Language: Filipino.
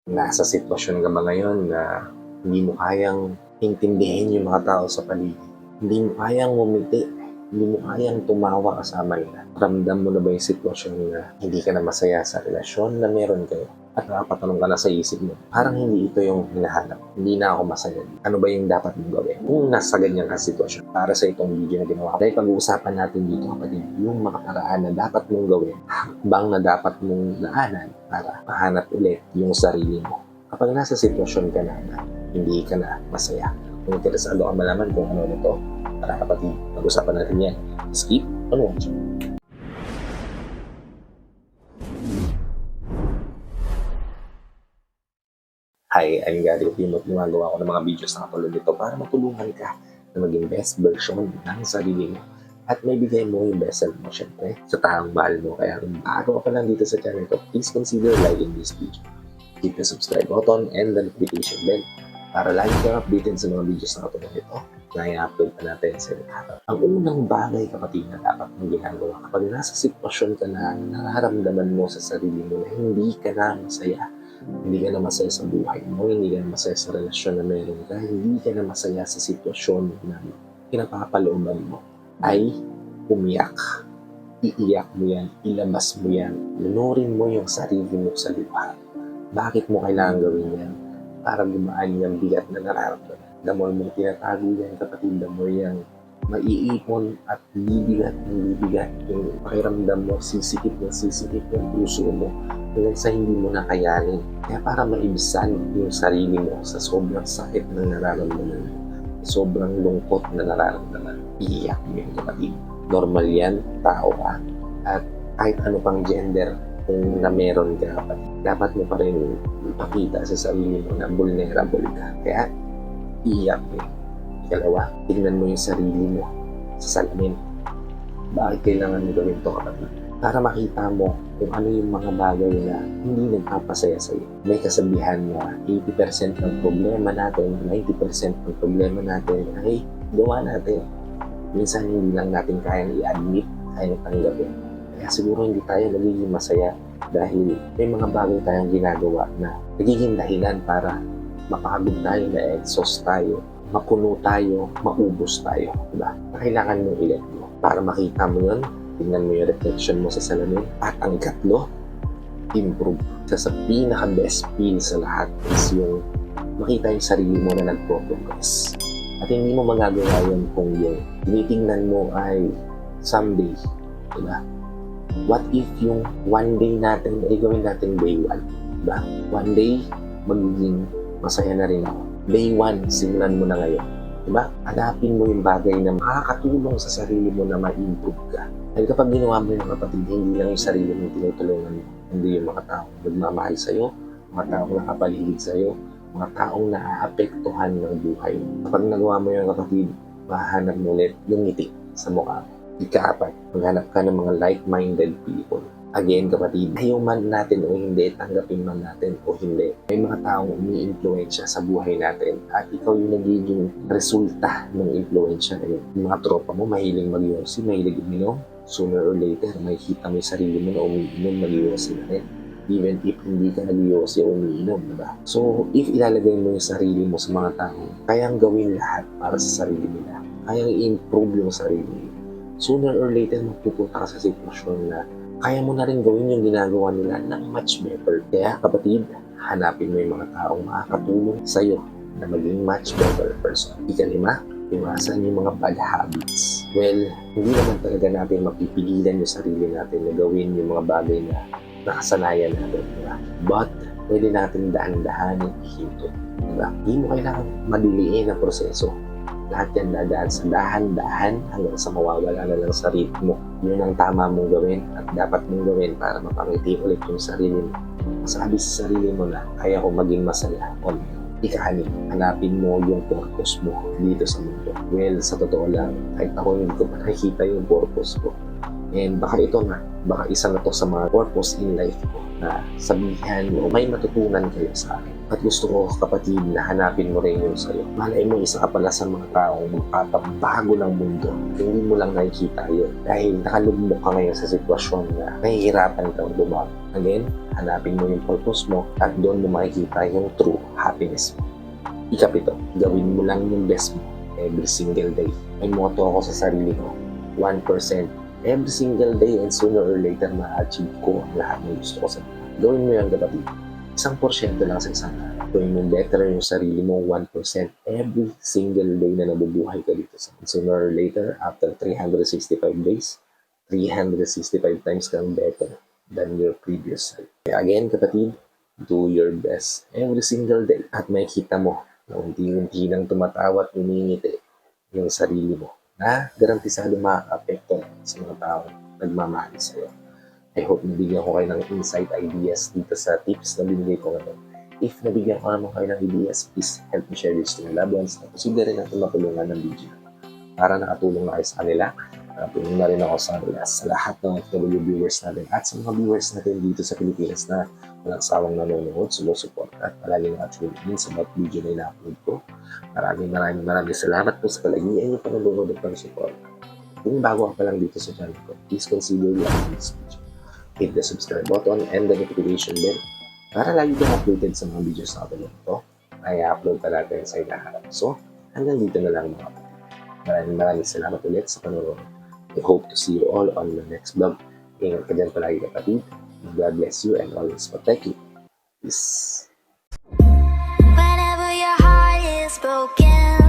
Nasa sitwasyon ka ba ngayon na hindi mo kayang intindihin yung mga tao sa paligid? Hindi mo kayang ngumiti, hindi mo kayang tumawa kasama nila. Ramdam mo na ba yung sitwasyon na hindi ka na masaya sa relasyon na meron kayo? At nakapatanong ka na sa isip mo, parang hindi ito yung hinahanap. Hindi na ako masaya. Ano ba yung dapat mong gawin? Kung nasa ganyan ka sitwasyon, para sa itong video na ginawa. Dahil pag-uusapan natin dito kapatid, yung mga paraan na dapat mong gawin, hakbang na dapat mong daanan para mahanap ulit yung sarili mo. Kapag nasa sitwasyon ka na hindi ka na masaya. Kung interesado ka malaman kung ano nito, para kapatid, pag-usapan natin yan. Skip on watching. Hi, I'm Gary Opimo at gumagawa ko ng mga videos na katulad nito para matulungan ka na maging best version ng sarili mo at may bigay mo yung best self mo syempre sa taong mahal mo. Kaya kung bago ka pa lang dito sa channel ko, please consider liking this video. Hit the subscribe button and the notification bell para lagi kang updated sa mga videos na katulad nito na i-upload pa natin sa araw. Ang unang bagay kapatid na dapat mong ginagawa kapag nasa sitwasyon ka na nararamdaman mo sa sarili mo na hindi ka na masaya, hindi ka na masaya sa buhay mo, hindi ka na masaya sa relasyon na meron ka, hindi ka na masaya sa sitwasyon na pinapapalooban mo, ay umiyak. Iiyak mo yan, ilabas mo yan, lunurin mo yung sarili mo sa lupa. Bakit mo kailangan gawin yan? Para gumaan yung bigat na nararamdaman. Damo mo tinatago yan kapatid, damo yung maiipon at bibigat yung pakiramdam mo, sisikip yung puso mo hanggang sa hindi mo na kayanin. Kaya para maibsan yung sarili mo sa sobrang sakit na nararamdaman mo, sobrang lungkot na nararamdaman, iiyak mo yung kapatid. Normal yan, tao ka, at kahit ano pang gender kung na meron ka kapatid, dapat mo pa rin ipakita sa sarili mo na vulnerable ka. Kaya iiyak mo. Ikalawa, tingnan mo yung sarili mo sa salamin. Bakit kailangan mo gawin ito kapatid? Para makita mo kung ano yung mga bagay na hindi nagpapasaya sa iyo. May kasabihan na 80% ng problema natin, 90% ng problema natin ay gawa natin. Minsan hindi lang natin kayang i-admit, kayang tanggapin. Kaya siguro hindi tayo nagiging masaya dahil may mga bagay tayong ginagawa na nagiging dahilan para mapagod tayo, na-exhaust tayo, mapuno tayo, maubos tayo. Diba? Kailangan mong i-let go. Para makita mo yun, tingnan mo yung reflection mo sa salamin. At ang ikatlo, improve. Sa pinaka-best feel sa lahat is yung makita yung sarili mo na nagpo-progress. At hindi mo magagawa yun kung yung tinitingnan mo ay someday. Diba? What if yung one day natin ay gawin natin day one? Diba? One day, magiging masaya na rin ako. Day 1, simulan mo na ngayon. Diba? Hanapin mo yung bagay na makakatulong sa sarili mo na ma-improve ka. Dahil kapag ginawa mo yung kapatid, hindi lang yung sarili mo tinutulungan mo, hindi yung mga taong nagmamahal sa'yo, mga taong nakapaligid sa'yo, mga taong naaapektuhan ng buhay. Kapag nagawa mo yung kapatid, mahanap mo ulit yung ngiti sa mukha. Ika-apat, maghanap ka ng mga like-minded people. Again, kapatid, ayaw man natin o hindi, tanggapin man natin o hindi, may mga taong umi-influensya sa buhay natin at ikaw yung nagiging resulta ng influensya na yun. Yung mga tropa mo, mahiling mag-yosi, mahilig uminom, sooner or later, makikita mo yung sarili mo na umiinom, mag-yosi na rin. Even if hindi ka nag-yosi o umiinom, diba? So, if ilalagay mo yung sarili mo sa mga tao, kayang gawin lahat para sa sarili nila. Kayang i-improve yung sarili mo. Sooner or later, magpupunta ka sa sitwasyon na kaya mo na rin gawin yung ginagawa nila ng much better. Kaya kapatid, hanapin mo yung mga taong makakatulong sa'yo na maging much better person. Ikalima, iwasan yung mga bad habits. Well, hindi naman talaga natin mapipigilan yung sarili natin na gawin yung mga bagay na nakasanayan natin. Diba? But, pwede natin dahan-dahan ihinto. Diba? Hindi mo kailangan madiliin ang proseso. Lahat yan dadaan sa dahan-dahan hanggang sa mawawala na lang sa ritmo. Yun ang tama mong gawin at dapat mong gawin para mapangiti ulit yung sarili mo. Masabi sa sarili mo na kaya ko maging masaya. O ika-anim, hanapin mo yung purpose mo dito sa mundo. Well, sa totoo lang, kahit ako hindi ko pa nakikita yung purpose ko. And baka ito na, baka isa na to sa mga purpose in life ko. na sabihan mo, may matutunan kayo sa akin. At gusto ko, kapatid, na hanapin mo rin yung sa'yo. Malay mo, isa ka pala sa mga taong magpapabago ng mundo. Hindi mo lang nakikita yun. Dahil nakalugmok ka ngayon sa sitwasyon na nahihirapan kang lumaban. Again, hanapin mo yung purpose mo at doon mo makikita yung true happiness mo. Ikapito, gawin mo lang yung best mo every single day. May motto ako sa sarili ko, 1% every single day, and sooner or later ma-achieve ko ang lahat ng gusto ko sa buhay. Gawin mo yan, kapatid. 1% lang sa isang araw. Gawin mo better yung sarili mo 1% every single day na nabubuhay ka dito. Sooner or later, after 365 days, 365 times kang better than your previous self. Kaya again, kapatid, do your best every single day. At makikita mo na unti-unti nang tumatawa at umingiti yung sarili mo na garantisado makaka-apekto sa mga tao nagmamahal sa'yo. I hope nabigyan ko kayo ng insight ideas dito sa tips na binigay ko ngayon. If nabigyan ko naman kayo ng ideas, please help me share this to your loved ones na posible rin natin matulungan ng video. Para nakatulong na kayo sa kanila, nakatulong na rin ako sa kanila sa lahat ng FW viewers natin at sa mga viewers natin dito sa Pilipinas na walang sawang nanonood, sumusupport at palagi nakatulong in sa mga video na ina-upload ko. Maraming salamat po sa palagian niyo panonood at pag-support. Kung bago ka pa lang dito sa channel ko, please consider liking this video. Hit the subscribe button and the notification bell para lagi kang updated sa mga videos na upload ko. Ay upload pa natin sa ilahat. So, hanggang dito na lang mga kapatid. Maraming salamat ulit sa panonood. I hope to see you all on the next vlog. Ingat ka dyan palagi, kapatid. God bless you and always protect you. Peace. Whenever your heart is broken